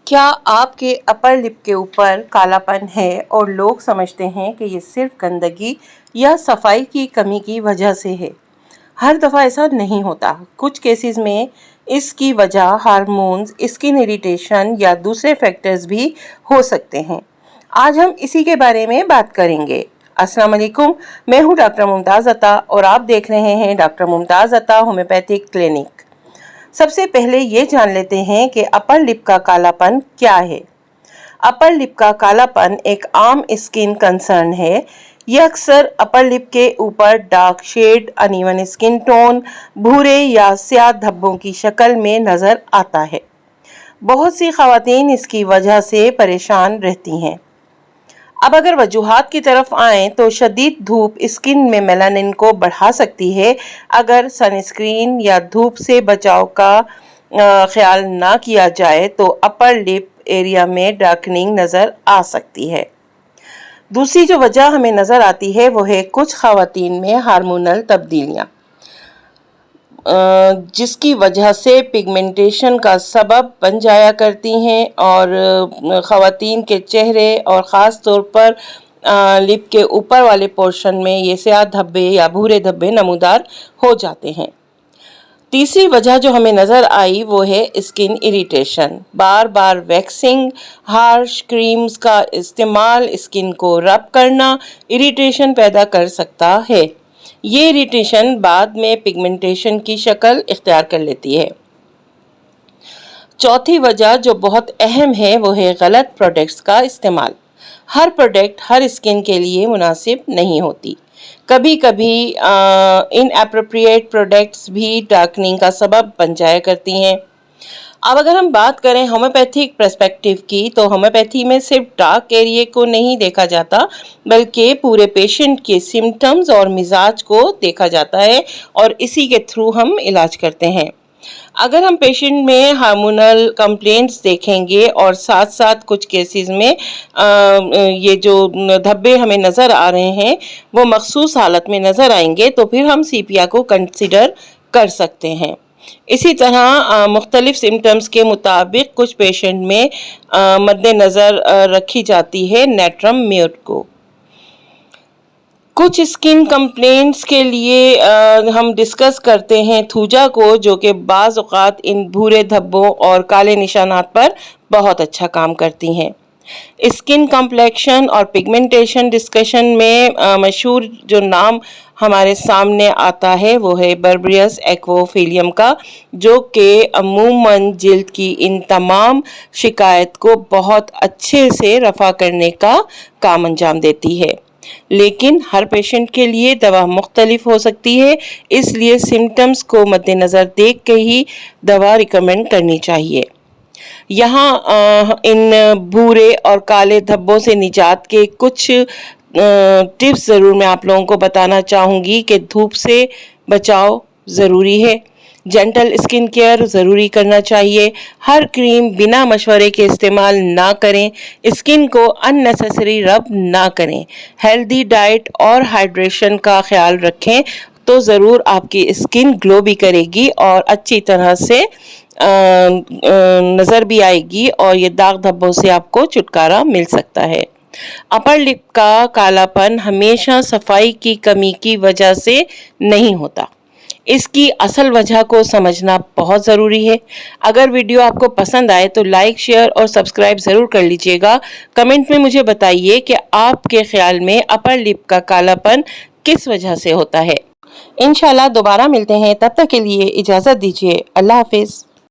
کیا آپ کے اپر لپ کے اوپر کالا پن ہے اور لوگ سمجھتے ہیں کہ یہ صرف گندگی یا صفائی کی کمی کی وجہ سے ہے؟ ہر دفعہ ایسا نہیں ہوتا۔ کچھ کیسز میں اس کی وجہ ہارمونز، اسکن اریٹیشن یا دوسرے فیکٹرز بھی ہو سکتے ہیں۔ آج ہم اسی کے بارے میں بات کریں گے۔ السلام علیکم، میں ہوں ڈاکٹر ممتاز عطا اور آپ دیکھ رہے ہیں ڈاکٹر ممتاز عطا ہومیوپیتھک کلینک۔ سب سے پہلے یہ جان لیتے ہیں کہ اپر لپ کا کالا پن کیا ہے۔ اپر لپ کا کالا پن ایک عام اسکن کنسرن ہے۔ یہ اکثر اپر لپ کے اوپر dark shade, uneven skin tone, بھورے یا سیاہ دھبوں کی شکل میں نظر آتا ہے۔ بہت سی خواتین اس کی وجہ سے پریشان رہتی ہیں۔ اب اگر وجوہات کی طرف آئیں تو شدید دھوپ اسکن میں میلانن کو بڑھا سکتی ہے۔ اگر سن اسکرین یا دھوپ سے بچاؤ کا خیال نہ کیا جائے تو اپر لپ ایریا میں ڈارکننگ نظر آ سکتی ہے۔ دوسری جو وجہ ہمیں نظر آتی ہے وہ ہے کچھ خواتین میں ہارمونل تبدیلیاں، جس کی وجہ سے پگمنٹیشن کا سبب بن جایا کرتی ہیں اور خواتین کے چہرے اور خاص طور پر لپ کے اوپر والے پورشن میں یہ سیاہ دھبے یا بھورے دھبے نمودار ہو جاتے ہیں۔ تیسری وجہ جو ہمیں نظر آئی وہ ہے اسکن اریٹیشن۔ بار بار ویکسنگ، ہارش کریمز کا استعمال، اسکن کو رب کرنا اریٹیشن پیدا کر سکتا ہے۔ یہ اریٹیشن بعد میں پگمنٹیشن کی شکل اختیار کر لیتی ہے۔ چوتھی وجہ جو بہت اہم ہے وہ ہے غلط پروڈکٹس کا استعمال۔ ہر پروڈکٹ ہر اسکن کے لیے مناسب نہیں ہوتی۔ کبھی کبھی ان اپروپریٹ پروڈکٹس بھی ڈارکننگ کا سبب بن جایا کرتی ہیں۔ اب اگر ہم بات کریں ہومیوپیتھک پرسپیکٹیو کی تو ہومیوپیتھی میں صرف ڈارک ایریا کو نہیں دیکھا جاتا بلکہ پورے پیشنٹ کے سمٹمز اور مزاج کو دیکھا جاتا ہے اور اسی کے تھرو ہم علاج کرتے ہیں۔ اگر ہم پیشنٹ میں ہارمونل کمپلینٹس دیکھیں گے اور ساتھ ساتھ کچھ کیسز میں یہ جو دھبے ہمیں نظر آ رہے ہیں وہ مخصوص حالت میں نظر آئیں گے تو پھر ہم CPR کو کنسیڈر کر سکتے ہیں۔ اسی طرح مختلف سمٹمز کے مطابق کچھ پیشنٹ میں مد نظر رکھی جاتی ہے نیٹرم میوٹ کو۔ کچھ اسکن کمپلینٹس کے لیے ہم ڈسکس کرتے ہیں تھوجا کو، جو کہ بعض اوقات ان بھورے دھبوں اور کالے نشانات پر بہت اچھا کام کرتی ہیں۔ اسکن کمپلیکشن اور پگمنٹیشن ڈسکشن میں مشہور جو نام ہمارے سامنے آتا ہے وہ ہے بربریس ایکوفیلیم کا، جو کہ عموماً جلد کی ان تمام شکایت کو بہت اچھے سے رفع کرنے کا کام انجام دیتی ہے۔ لیکن ہر پیشنٹ کے لیے دوا مختلف ہو سکتی ہے، اس لیے سمٹمز کو مد نظر دیکھ کے ہی دوا ریکمینڈ کرنی چاہیے۔ یہاں ان بھورے اور کالے دھبوں سے نجات کے کچھ ٹپس ضرور میں آپ لوگوں کو بتانا چاہوں گی کہ دھوپ سے بچاؤ ضروری ہے، جینٹل اسکن کیئر ضروری کرنا چاہیے، ہر کریم بنا مشورے کے استعمال نہ کریں، اسکن کو ان نیسیسری رب نہ کریں، ہیلدی ڈائٹ اور ہائیڈریشن کا خیال رکھیں تو ضرور آپ کی اسکن گلو بھی کرے گی اور اچھی طرح سے نظر بھی آئے گی اور یہ داغ دھبوں سے آپ کو چھٹکارا مل سکتا ہے۔ اپر لپ کا کالا پن ہمیشہ صفائی کی کمی کی وجہ سے نہیں ہوتا۔ اس کی اصل وجہ کو سمجھنا بہت ضروری ہے۔ اگر ویڈیو آپ کو پسند آئے تو لائک، شیئر اور سبسکرائب ضرور کر لیجئے گا۔ کمنٹ میں مجھے بتائیے کہ آپ کے خیال میں اپر لپ کا کالا پن کس وجہ سے ہوتا ہے۔ انشاءاللہ دوبارہ ملتے ہیں، تب تک کے لیے اجازت دیجیے۔ اللہ حافظ۔